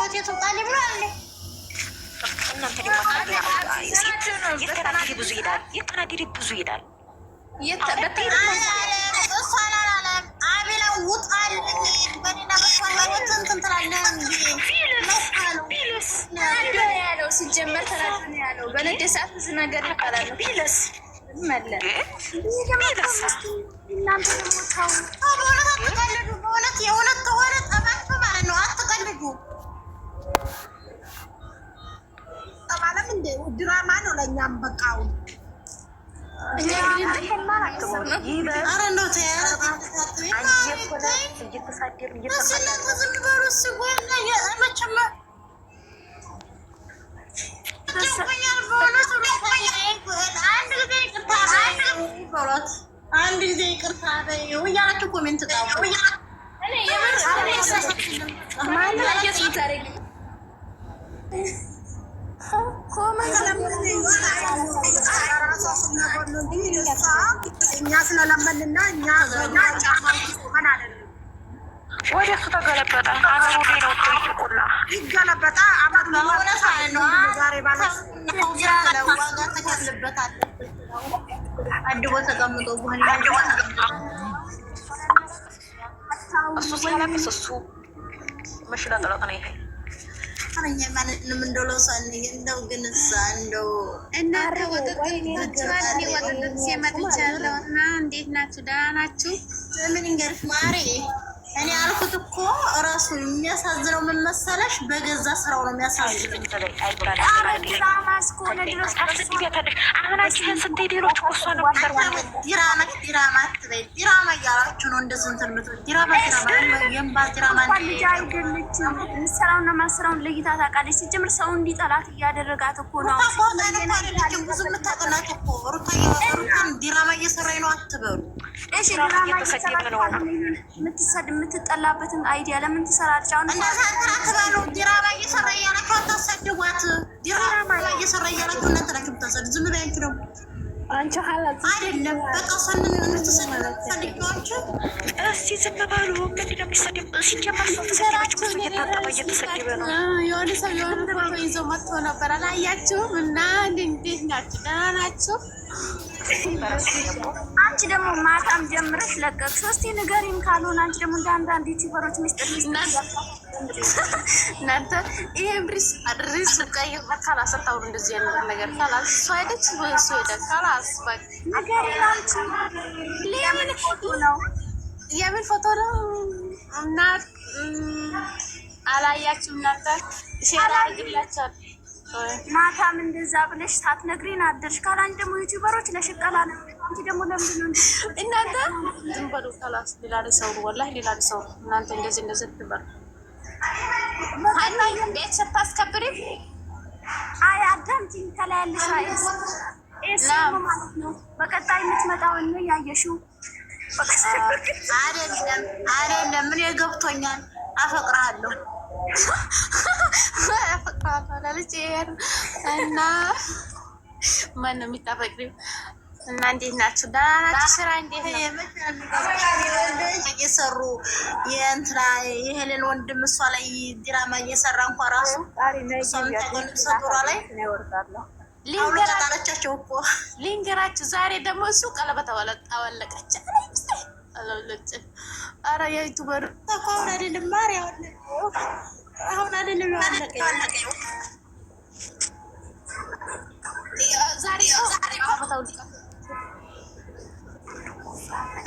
በህይወት የተውጣል ብሏል። እናንተ ደግሞ የተናደደ ብዙ ይሄዳል። የተናደደ ብዙ ይሄዳል። አቤላ ውጣል በኔና በሷት እንትን ትላለህ ያለው ሲጀመር ተናደደ ያለው በነደ ሰዓት ብዙ ነገር ይባላል። ቢለስ እናንተ ደግሞ ታው በእውነት አትቀልዱ። በእውነት የእውነት ከሆነ ጠባችሁ ማለት ነው። አትቀልዱ። ማለት እንደ ድራማ ነው ለእኛም በቃው አንድ ጊዜ ይቅርታ እያላችሁ ኮሜንት ጣፉ። እኛ ስለለመንና እኛ ወደ እሱ ተገለበጠ። አመሩ ነው ይቁላ ይገለበጣ አመሩ ዛሬ ባለ ዋጋ ተከፍልበታል። አድቦ ተቀምጦ እሱ ሲያለቅስ እሱ መሽለጥለጥ ነው ይሄ አረኛ ማንንም እንደለው ሳን እንደው ግን እዛ እንደው እናንተ ወጥተን ሲመጥቻለሁ እና እንዴት ናችሁ? ደህና ናችሁ? ምን እንገርሽ ማሪ እኔ አልኩት እኮ እራሱ የሚያሳዝነው ምን መሰለሽ? በገዛ ስራው ነው የሚያሳዝነው። ዲራማ እያላችሁ ነው እንደዚህ እንትን የምትሉት። ዲራማ የእምባ ዲራማ ስራውና ማስራውን ለይታ ታውቃለች። ሲጀምር ሰው እንዲጠላት እያደረጋት እኮ ነው። ብዙ የምታጠላት እኮ ሩታን ዲራማ እየሰራኝ ነው አትበሉ። የምትጠላበትን አይዲያ ለምን ትሰራለች? አሁን እንደዛተራክባሉ ዲራማ እየሰራ እያላችሁ አታሰድቧት። ዲራማ እየሰራ እያላችሁ እናንተ ናችሁ የምታሰድ። ዝም በያችሁ ደግሞ አንቺ ሀላት አይደለም በቃ ሰንን እንድትሰድቧች። እስቲ ዝም በሉ። ምንድን ነው የሚሰደብ? ሲጀመር ሰው ተሰደበች ብዙ እየታጠበ እየተሰደበ ነው። የሆነ ሰው የሆነ ፎቶ ይዞ መጥቶ ነበር አላያችሁም? እና እንዴት ናችሁ? ደህና ናችሁ? አንቺ ደግሞ ማታም ጀምረሽ ለቀቅሽ። እስቲ ንገሪም ካልሆነ አንቺ ደግሞ እንደ አንዳንድ ዩቲዩበሮች ሚስጥር እናንተ ይሄ ብሪስ አድሪስ ቀይ ካላስ ታውሩ እንደዚህ አይነት ነገር ካላስ እሱ አይደች ወይ እሱ ሄደ ካላስ በቃ ንገሪ። አንቺ ለምን ፎቶ ነው የምን ፎቶ ነው? እና አላያችሁም ነበር? ሼር አድርግላችኋል። ማታም እንደዛ ብለሽ ሳትነግሪን አደርሽ። ካላንቺ ደግሞ ዩቲዩበሮች ለሽቀላ ነው። አንቺ ደግሞ ለምንድን ነው እናንተ ዝም በሉ ካላስ ሌላ ሰው ወላሂ ሌላ ሰው እናንተ እንደዚህ ትበሉ። አይታየም ቤት ስታስከብሪ አይ አዳምጪ። ከላይ ያለሽ እሱ ማለት ነው። በቀጣይ የምትመጣውን ነው ያየሽው። አይደለም ምን ገብቶኛል። አፈቅርሃለሁ እና ማን ነው የሚታፈቅሪው? እና እንዴት ናችሁ? ደህና ናችሁ? ስራ እንዴት ነው? እየሰሩ የእንትና የሄለን ወንድም እሷ ላይ ድራማ እየሰራ እንኳ ራሱ ሰጡራ ላይ ሊንገራቸው እኮ ሊንገራችሁ። ዛሬ ደግሞ እሱ ቀለበት አወለቀች። ኧረ የዩቱበር ተኮን አይደለም ማርያም አሁን አይደለም ያለቀው ዛሬ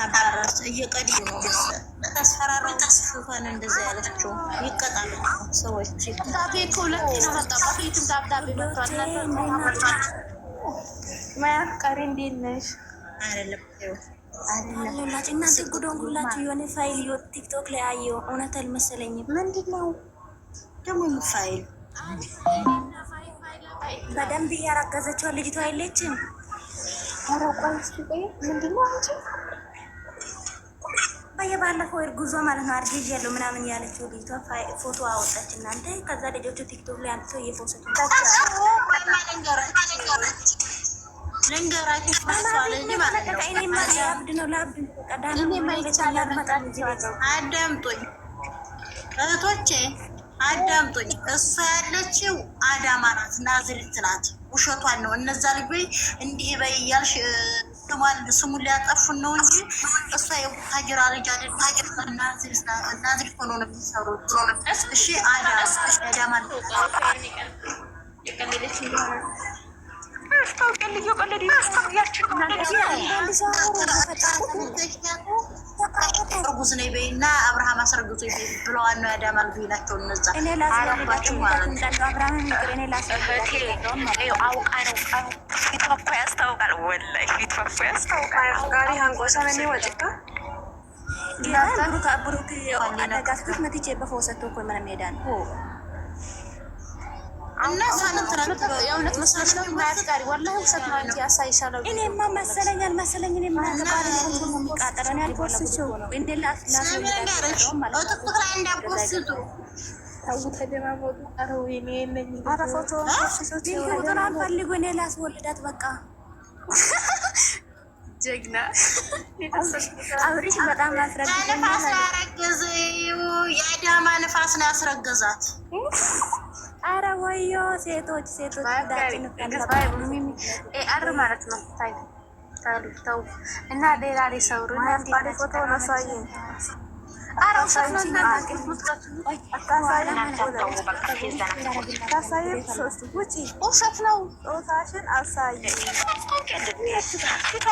አባራስ እየቀዲ ነው ተስፈራራው ተስፋን እንደዚህ ያለችው ይቀጣሉ ሰዎች ታቤት ሁለት ነው ተጣጣፊት ታብዳብ ይመጣል። ማያቀሪ እንዴት ነሽ? አይደለም አለላችሁ እናንተ ጉዶንጉላችሁ የሆነ ፋይል ይወጥ ቲክቶክ ላይ አየሁ። እውነት አልመሰለኝም። ምንድነው ደግሞ ፋይል? በደንብ እያረገዘችው ልጅቷ አይለችም። ኧረ ቆይ እስኪ ቆይ ምንድነው አንቺ በየባለፈው እርጉዟ ማለት ነው አርጌጅ ያለው ምናምን ያለችው ልጅቷ ፎቶ አወጣች። እናንተ ከዛ ልጆቹ ቲክቶክ ላይ አንተ እየፎሰቱ ልንገራችሁ አዳምጡኝ እህቶቼ። አዳምጦኝ እሷ ያለችው አዳማ ናት፣ ናዝሬት ናት። ውሸቷን ነው። እነዛ ልጆች እንዲህ በይ እያልሽ ስሙን ሊያጠፉን ነው እንጂ እሷ የቡታጅራ ልጅ አይደል። ናዝሬት ሆኖ ነው የሚሰሩት። እሺ አዳማ እርጉዝ ነኝ በይ እና አብርሃም አስረግዞ ብለዋል ነው ያዳማ ልጅ ናቸው እነዛ አላባችሁ ማለት ነው። አውቃ ነው ፊቷ እኮ ያስታውቃል። ወላሂ ፊቷ እኮ ያስታውቃል። ጋሪ አንጎሳ ነኝ ወጭካ ብሩክ አደጋፊት መጥቼ በፎሰቶ እኮ ምንም ሄዳን የእውነት መስሎሽ ነው የማያፍቃሪ ወላሂ ውሰት ነው እንጂ ያሳይሻለሁ። እኔማ መሰለኝ አልመሰለኝ እኔ ማቃጠረን ያልፖስችው ፎቶን አንፈልጉ እኔ ላስወልዳት በቃ ጀግና አብሪሽ በጣም ንፋስ ያረገዘ የአዳማ ንፋስ ነው ያስረገዛት። አረ ወዮ ሴቶች አር ማለት ነው። ታው እና ሌላ ሊሰውሩ ፎቶ ነሳይ ውሸት ነው። ጾታሽን አሳይ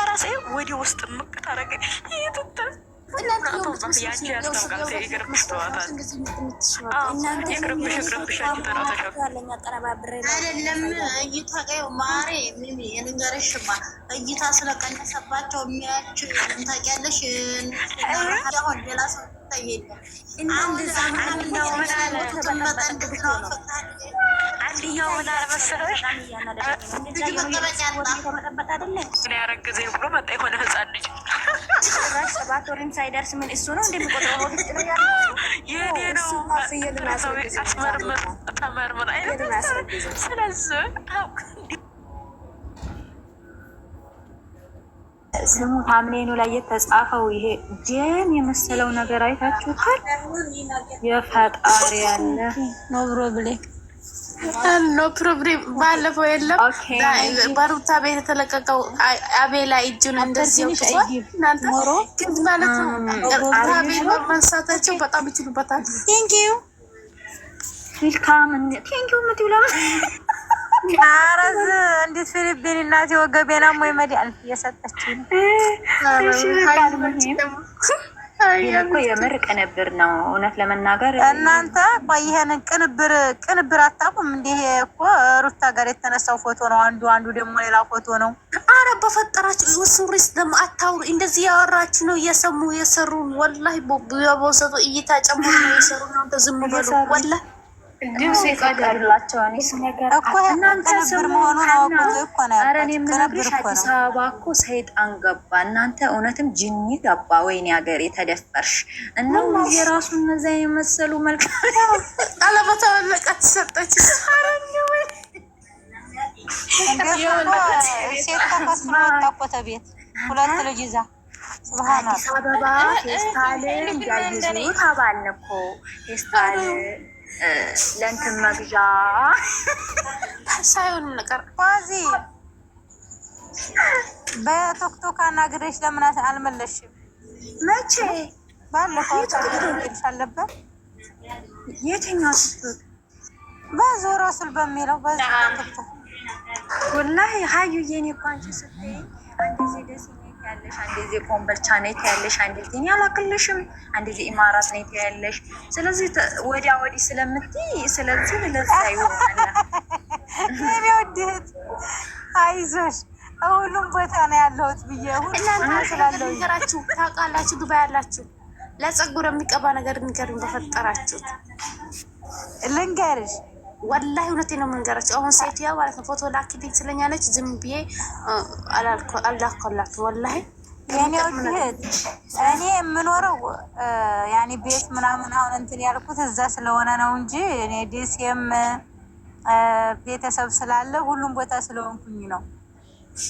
ራሴ ወዲ ውስጥ ምቅ ታረገኝ አይደለም እይታ ቀይ ማሬ ሚሚ የንገርሽማ እይታ ስለቀነሰባቸው የሚያችው ታውቂያለሽ። አሁን ሌላ ሰው አንድኛው ምን አለ መሰለሽ ያረገዘ ብሎ መጣ የሆነ ህፃን ልጅ 7 ወርም ሳይደርስ ምን እሱ ነው እንደሚቆጥረው ወደ ጥሩ ያለ የኔ ነው ተመርምር አይነት ስለዚህ ስሙ ሐምሌኑ ላይ የተጻፈው ይሄ ጀም የመሰለው ነገር አይታችሁታል? የፈጣሪ ያለ ኖ ፕሮብሌም ኖ ፕሮብሌም። ባለፈው የለም በሩታ ቤት የተለቀቀው አቤላ እጁን እንደዚህ ወጥቷል። እናንተ ግን ማለት ነው አቤላ መንሳታቸው በጣም ይችሉበታል። ቴንኪዩ ዌልካም ቴንኪዩ ምትውላ አረዝ እንዴት ፊሊፒን እናቴ ወገቤና ሞይ መዲያን እየሰጠችኝ እኮ የምር ቅንብር ነው። እውነት ለመናገር እናንተ ቆይ ይሄንን ቅንብር አታውቁም እንዴ? እኮ ሩታ ጋር የተነሳው ፎቶ ነው። አንዱ ደግሞ ሌላ ፎቶ ነው። አረ በፈጠራችሁ ሱሪስ ደግሞ አታውሩ። እንደዚህ ያወራችሁ ነው እየሰሙ የሰሩ ወላሂ በቦሰቶ እይታ ጨምሮ ነው የሰሩ ነው። ዝም በሉ ወላሂ ድምጽ ይቀርላቸው እኔስ ነገር እናንተ ቅንብር መሆኑን አውቁት እኮ ነው። አረ እኔ የምነግርሽ አዲስ አበባ እኮ ሰይጣን ገባ። እናንተ እውነትም ጅኒ ገባ። ወይኔ ሀገር የተደፈርሽ እና የራሱ እነዛ የመሰሉ መልካም አለበታ ወለቀት ሰጠች። ሴት ተፈስሮ ወጣቆተ ቤት 2 ልጅ ይዛ ሱብሃንአላህ አዲስ አበባ ፌስታል ያይዙ ታባልን እኮ ፌስታል ለእንትን መግዣ ሳይሆንም ነገር ዋዚ በቶክቶክ አናግረሽ ለምን አልመለስሽም? መቼ ባለፈው ታውቂልሽ አለበት። የትኛው ቶክቶክ በዞሮ ስል በሚለው በዚህ ቶክቶክ ወላሂ ሀዩዬ እኔ እኮ አንቺ ስትይ አንድ ጊዜ ደስ ያለሽ አንድ ጊዜ ኮምቦልቻ ነኝ ያለሽ አንድ ጊዜ ያላክልሽም አንድ ጊዜ ኢማራት ነኝ ያለሽ። ስለዚህ ወዲያ ወዲህ ስለምትይ ስለዚህ ለዛ ይሆናል። እኔ ወድህት አይዞሽ ሁሉም ቦታ ነው ያለሁት ብዬ ሁሉም ስላለው ነገራችሁ ታውቃላችሁ። ዱባይ ያላችሁ ለጸጉር የሚቀባ ነገር ንገሩኝ በፈጠራችሁት። ልንገርሽ ወላሂ እውነቴን ነው የምንገራችሁ። አሁን ሴትያ ማለት ነው ፎቶ ላኪልኝ ስለኛለች ዝም ብዬ አላልኩላችሁ። ወላሂ የኔ ወድህት እኔ የምኖረው ያኔ ቤት ምናምን አሁን እንትን ያልኩት እዛ ስለሆነ ነው እንጂ እኔ ደሴም ቤተሰብ ስላለ ሁሉም ቦታ ስለሆንኩኝ ነው።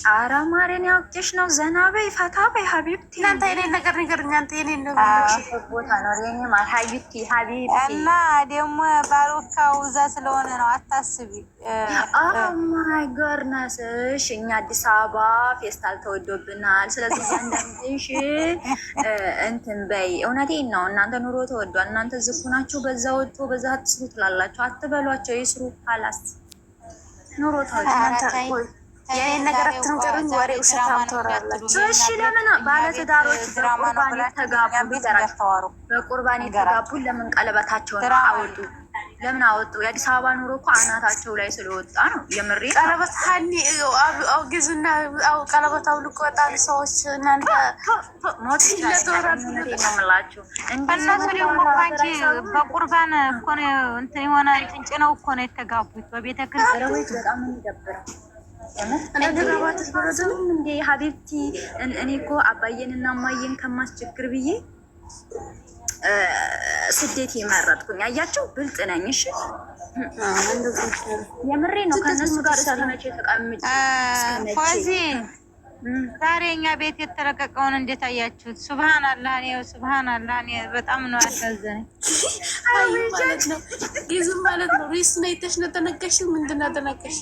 ኧረ ማርያም ያውቅሽ ነው። ዘና በይ ፈታ በይ ሀቢብቲ። እናንተ የኔን ነገር ንገሩኝ። እናንተ የኔን ነው ቦታ ነው የኔ ማለት ሀቢብቲ እና ደግሞ ባሮካው እዛ ስለሆነ ነው አታስቢ። ማይ ጎድነስ እኛ አዲስ አበባ ፌስታል ተወዶብናል። ስለዚህ አንዳንድሽ እንትን በይ። እውነቴን ነው። እናንተ ኑሮ ተወዷል። እናንተ ዝኩ ናችሁ። በዛ ወጥቶ በዛ አትስሩ ትላላችሁ። አትበሏቸው፣ ይስሩ። ሀላስ ኑሮ ተወዷል። የኔን ነገር አትንገሩኝ። ወሬ ውሸታም ታወራላችሁ። እሺ ለምን ባለትዳሮች በቁርባን የተጋቡ በቁርባን የተጋቡ ለምን ቀለበታቸውን አወጡ? ለምን አወጡ? የአዲስ አበባ ኑሮ እኮ አናታቸው ላይ ስለወጣ ነው። የምሬ ቀለበት ሀኒ አውግዙና ቀለበት አውልቆ ወጣሉ ሰዎች። እናንተ ሞት ይለተወራል ነው የምላችሁ። እነሱ ደግሞ አንቺ በቁርባን እኮ ነው እንትን የሆነ እንትን ጭነው እኮ ነው የተጋቡት በቤተ ክርስቲያን። በጣም ነው የሚደብረው። እንዴ ሀቢብቲ እኔ እኮ አባዬንና እማዬን ከማስቸግር ብዬ ስደት የመረጥኩኝ። አያቸው ብልጥ ነኝ። እሺ የምሬ ነው። ከነሱ ጋር እስከመቼ ተቀምጬ ፎዚ ዛሬ እኛ ቤት የተለቀቀውን እንዴት አያችሁት? ሱብሃንአላህ ነው ሱብሃንአላህ። እኔ በጣም ነው ያሳዘነኝ። አይ ማለት ነው ጊዜ ማለት ነው። ሪስ ነው የተነገርሽ ምንድን ነው ተነገርሽ?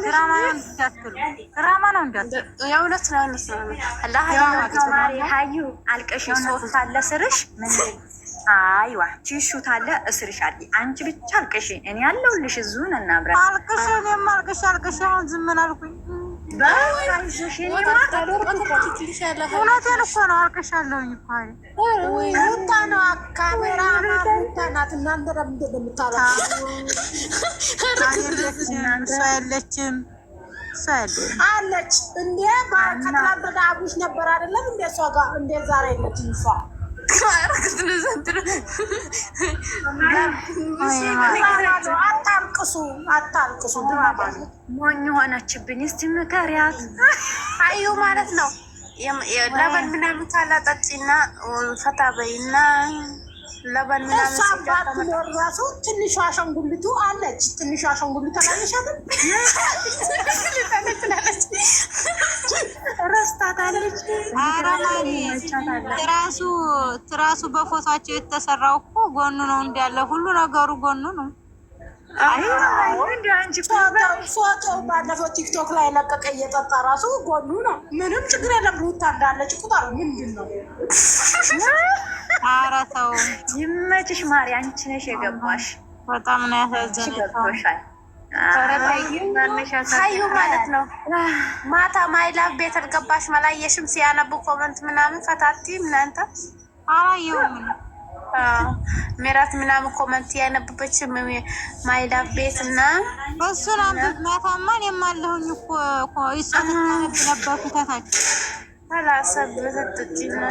ድራማ ነው እንዳትሉ፣ ድራማ ነው እንዳትሉ። የእውነት ነው ነው አላህ ሀዩ አልቀሽ ሶፍት አለ ስርሽ ምንድን አይዋ ቺሹ ታለ እስርሽ አለ። አንቺ ብቻ አልቀሽ እኔ ያለሁልሽ እዙን እናብራ። አልቀሽ እኔም አልቀሽ አሁን ዝም ምን አልኩኝ? እውነቴን እኮ ነው። አልቀሻለሁኝ እኮ የለችም አለች እንዴ? ከትናንት ወዲያ አብሮሽ ነበር አይደለም? እንደ እሷ ጋር እንደ ዛሬ የለችም እሷ። አታልቅሱ። ሞኝ ሆነችብኝ። እስቲ ምከሪያት አዩ ማለት ነው። ለበን ምናምን ካላጠጪና ፈታ በይና ለበን ምናምን ራሱ ትንሿ አሻንጉሊቱ አለች። ትንሿ አሻንጉሊቱ አላለሻትም? ረስታታለች። ትራሱ በፎቷቸው የተሰራው እኮ ጎኑ ነው እንዳለ ሁሉ ነገሩ ጎኑ ነው። ፎቶ ባለፈው ቲክቶክ ላይ ለቀቀ እየጠጣ ራሱ ጎኑ ነው። ምንም ችግር የለም። ሩታ እንዳለች ቁጠሩ። ምንድን ነው? ኧረ ተው ይመችሽ ማሪ። አንቺ ነሽ የገባሽ። በጣም ነው ያሳዘነኝ። ገብቶሻል። ሀዩ ማለት ነው። ማታ ማይላቭ ቤት አልገባሽ መላየሽም ሲያነቡ ኮመንት ምናምን ፈታቲ እናንተ አላየሁም። ሜራት ምናምን ኮመንት ያነበበች ማይላቭ ቤት እና እሱን አንብብ። ማታማ እኔም አለሁኝ እኮ እሷን ታነብ ነበር ፍታታች አላሰብ በተጥቂና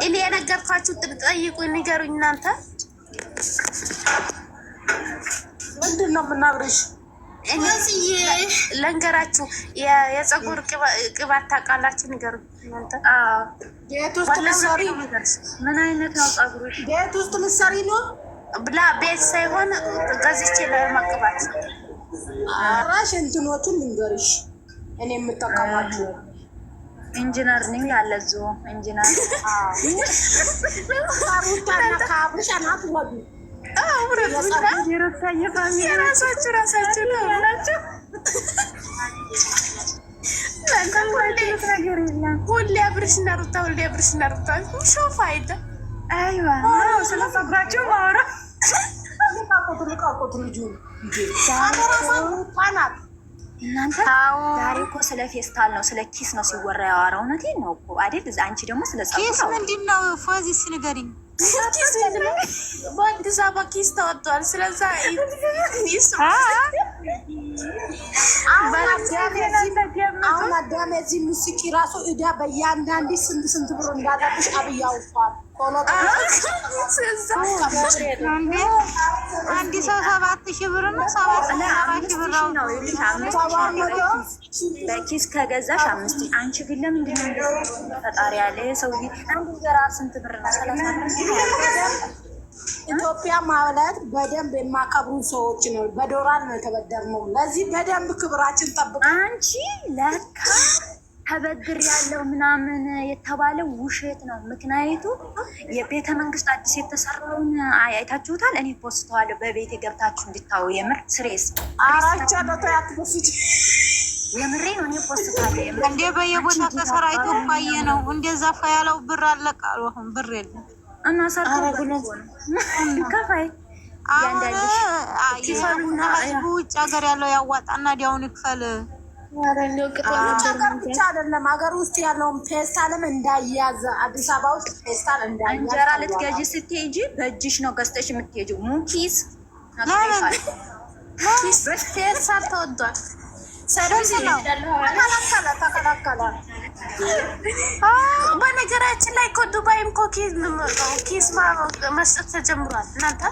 እኔ የነገርኳችሁ ጠይቁ ንገሩኝ። እናንተ ምንድን ነው የምናብርሽ? እነዚህ ለንገራችሁ የፀጉር ቅባት ታውቃላችሁ? ንገሩኝ እናንተ። ቤት ውስጥ ልትሰሪ? ምን አይነት ነው ፀጉርሽ? ቤት ውስጥ ልትሰሪ ነው ብላ ቤት ሳይሆን ገዝቼ ለመቅባት። አራሽ እንትኖቹን ልንገርሽ እኔ የምጠቀማችሁ ኢንጂነር ነኝ ያለ እዚሁ ኢንጂነር ካሩታና ካብሽ አናት ወዱ ራሳችሁ ነው ያላችሁ። ሁሌ አብርሽና ሩታ ሁሌ አብርሽና ሩታ ሾፋ አይደል? አይዋ ስለ ፀጉራቸው ማውራ ልቃቆቱ ልጁ ናት። እናንተ ዛሬ እኮ ስለ ፌስታል ነው ስለ ኪስ ነው ሲወራ ያወራው። እውነቴን ነው እኮ አይደል? አንቺ ደግሞ ስለ ፀጉር ኪስ ምንድን ነው? ፎዚስ ንገሪኝ። በአዲስ አበባ ኪስ ተወጥቷል። ስለዛ አሁን አዳሜ እዚህ ምስኪ ራሱ እዳ በእያንዳንድ ስንት ብር እንዳለብሽ አብይ አውጥቷል። አንድ ሰው 7,000 ብር ነው 7,000 ብር ነው በኪስ ከገዛሽ 5,000። አንቺ ግን ለምንድን ነው ፈጣሪ ያለ ሰውዬ አንድ ዘራ ስንት ብር ነው? 30 ብር ኢትዮጵያ ማለት በደንብ የማከብሩ ሰዎች ነው። በዶላር ነው የተበደርነው። ለዚህ በደንብ ክብራችን ጠብቀ አንቺ ለካ ተበድር ያለው ምናምን የተባለው ውሸት ነው። ምክንያቱ የቤተ መንግስት አዲስ የተሰራውን አይታችሁታል። እኔ ፖስተዋለሁ በቤት ገብታችሁ እንድታዩ። የምር ስሬስ አራቻ ነው ያትበሱት የምሬ ነው። እኔ ፖስተዋለሁ እንደ በየቦታ ተሰራይቶ ፋየ ነው። እንደዛ ፋያለው ብር አለቃሉ። አሁን ብር የለም እና ሰርቶ ከፋይ ያንዳንድሽ ይፈሉና ህዝቡ ውጭ ሀገር ያለው ያዋጣና ዲያውን ይክፈል። ብቻ አይደለም ሀገር ውስጥ ያለውን ፌስታልም እንዳያዘ አዲስ አበባ ውስጥ ፌስታል እንዳያዘ እንጀራ ልትገዢ ስትሄጂ በእጅሽ ነው ገዝተሽ የምትሄጂው። ሙኪስ ፌስታል ተወዷል። ተከላከለ። በነገራችን ላይ እኮ ዱባይም እኮ ኪስ መስጠት ተጀምሯል። እናንተ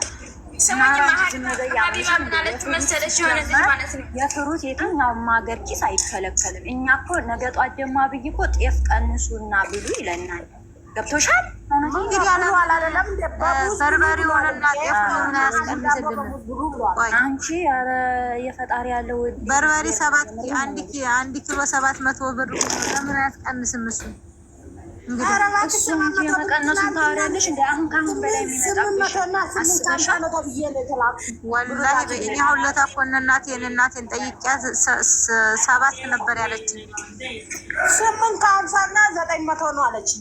የፍሩት የትኛውም ሀገር ኪስ አይከለከልም። እኛ እኮ ነገ ጧት ደግሞ አብይ እኮ ጤፍ ቀንሱና ብሉ ይለናል። ገብቶሻል? በርበሬውንና ጤፉን ያስቀንስልን። አንቺ ኧረ የፈጣሪ ያለው በርበሬ 1 ኪሎ 700 ብር ለምን አያስቀንስም? እሱ እንግዲህ የመቀነሱን ታወሪያለሽ። እንደ አሁን ከአሁን በላይ የሚመጣብሽ አስበሻል? ወላሂ እኔ አሁን ለታ እኮ እናቴን ጠይቂያት 7 ነበር ያለችኝ። 850 እና 900 ነው አለችኝ።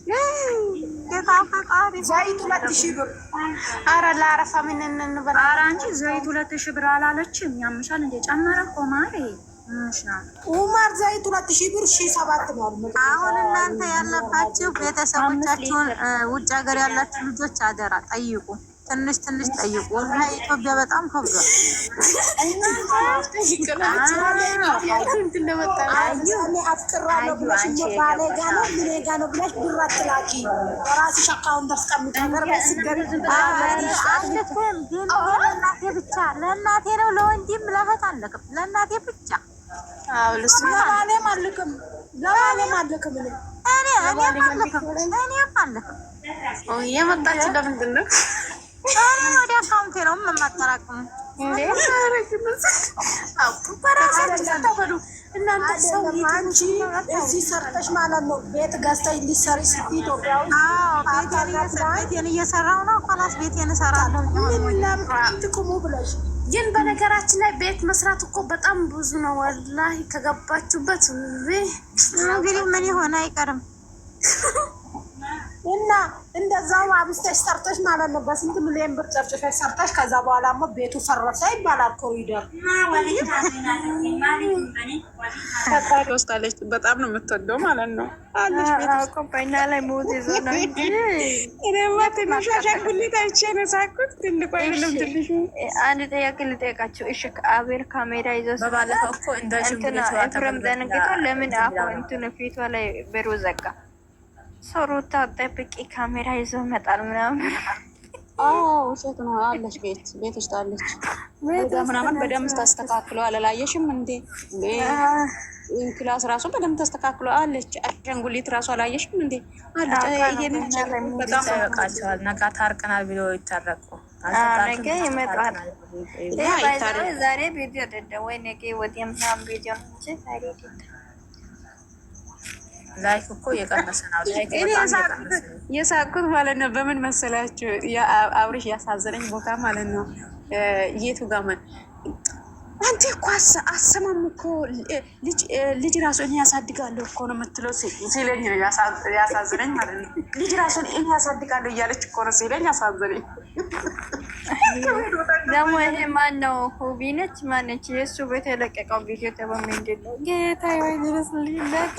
ጌታ ፈጣሪ ዘይት 2000 ብር። ኧረ ለአረፋ ምን እንበላ? ኧረ አንቺ ዘይት 2000 ብር አላለችም። ያምሻል እንደ ጨመረ እኮ ማሬ። ኡማር ዘይት 2000 ብር 1007 ነው። አሁን እናንተ ያለባችሁ ቤተሰቦቻችሁን ውጭ ሀገር ያላችሁ ልጆች አደራ ጠይቁ፣ ትንሽ ጠይቁ። እና ኢትዮጵያ በጣም ከብዷል። ለእናቴ ነው ለወንድም ለእህት አለክም ለእናቴ ብቻ ለማንም አልክም። የመጣች ለምንድን ነው? ወደ አካውንቴ ነው የማጠራቅመው። እናንተ ሰው አንቺ እዚህ ሰርተሽ ማለት ነው ቤት ገዝተሽ ሊሰሪ ስትይ ኢትዮጵያ ውስጥ ቤቴን እየሰራሁ ነው። ኳላስ ቤቴን እሰራለሁ። ትቁሙ ብለሽ ግን በነገራችን ላይ ቤት መስራት እኮ በጣም ብዙ ነው። ወላሂ ከገባችሁበት እንግዲህ ምን ይሆን አይቀርም። እና እንደዛው አብስተሽ ሰርተሽ ማለት ነው በስንት ሚሊዮን ብር ጨርጭፈሽ ሰርተሽ ከዛ በኋላማ ቤቱ ፈረሰ ይባላል። ኮሪደር ወስዳለች። በጣም ነው የምትወደው ማለት ነው አለች። ኮምፓኛ ላይ ሞት ይዞ ነው እንጂ እኔማ ትንሿ አሻንጉሊት አይቼ ነው ሳኩት። ትልቁ አይደለም ትንሹ። አንድ ጥያቄ ልጠይቃቸው። እሺ አቤል ካሜራ ይዞ በባለፈው እኮ እንደ ሽንጉሊት ፍረም ዘንግቶ ለምን አሁን እንትን ፊቷ ላይ በሩ ዘጋ? ሶሩታ ጠብቂ ካሜራ ይዞ መጣል ምናምን። ውሸት ነው አለች። ቤት ውስጥ አለች። ምናምን በደምብ ተስተካክሎ አላላየሽም እንዴ? ክላስ ራሱ በደምብ ተስተካክሎ አለች። አሻንጉሊት ራሱ አላየሽም እንዴ? አለች። በጣም ይበቃቸዋል። ነገ ታርቀናል ብሎ ይታረቁ። ነገ ይመጣል። ዛሬ ቪዲዮ ደደ ወይ ነገ ወዲያ ምናምን ቪዲዮ እንጂ ዛሬ ደደ ላይክ እኮ የቀነሰ ነው። ላይክ የሳቁት ማለት ነው። በምን መሰላችሁ? አብርሽ ያሳዘነኝ ቦታ ማለት ነው። የቱ ጋር አንተ እኮ አሰማም እኮ ልጅ ራሱ እኔ ያሳድጋለሁ እኮ ነው የምትለው ሲለኝ ያሳዘነኝ ማለት ነው። ልጅ ራሱ እኔ ያሳድጋለሁ እያለች እኮ ነው ሲለኝ ያሳዘነኝ። ደግሞ ይሄ ማነው? ሁቢ ነች ማነች? የእሱ ቤት የለቀቀው ቪዲዮ ምንድን ነው? ጌታ ድረስ ልለቀ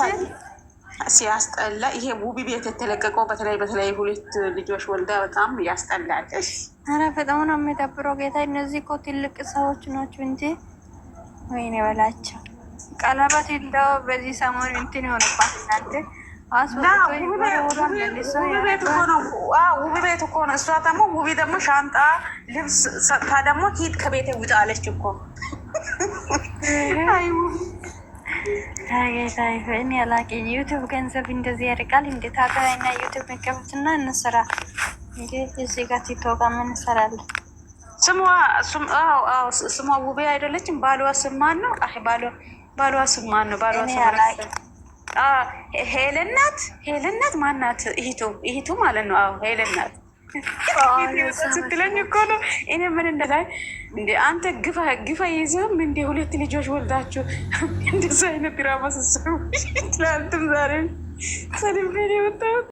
ሲያስጠላ። ይሄ ውቢ ቤት የተለቀቀው በተለይ 2 ልጆች ወልዳ በጣም ያስጠላል። ኧረ በጣም ነው የሚደብረው። ጌታ እነዚህ እኮ ትልቅ ሰዎች ናቸው እንጂ ወይኔ በላቸው። ቀለበት እንደው በዚህ ሰሞን እንትን ይሆንባት እናንተ ውቢ ቤት እኮ ነው። እሷ ደግሞ ውቢ ደግሞ ሻንጣ ልብስ ሰጥታ ደግሞ ሂድ ከቤት ውጣ አለች እኮ። ታይፈን ያላቂ ዩቲዩብ ገንዘብ እንደዚህ ያርቃል። እንዴት ሀገራዊና ዩቲዩብ መከፈትና እንሰራ እንዴ? እዚህ ጋር ቲክቶክ ምን እንሰራለን? ስሟ ውቤ አይደለችም? ባሏ ስም ማን ነው? ባሏ ስም ማን ነው? ባሏ ስም ሄለን ናት። ማናት? እህቱ ማለት ነው። አዎ ሄለን ናት ስትለኝ እኮ ነው እኔ ምን እንደላይ እንደ አንተ ግፋ ይዘም እንደ 2 ልጆች ወልዳችሁ እንደዛ አይነት ድራማ ስትሰሩ ትላንትም ዛሬ ሰልፍ ነው የወጣሁት።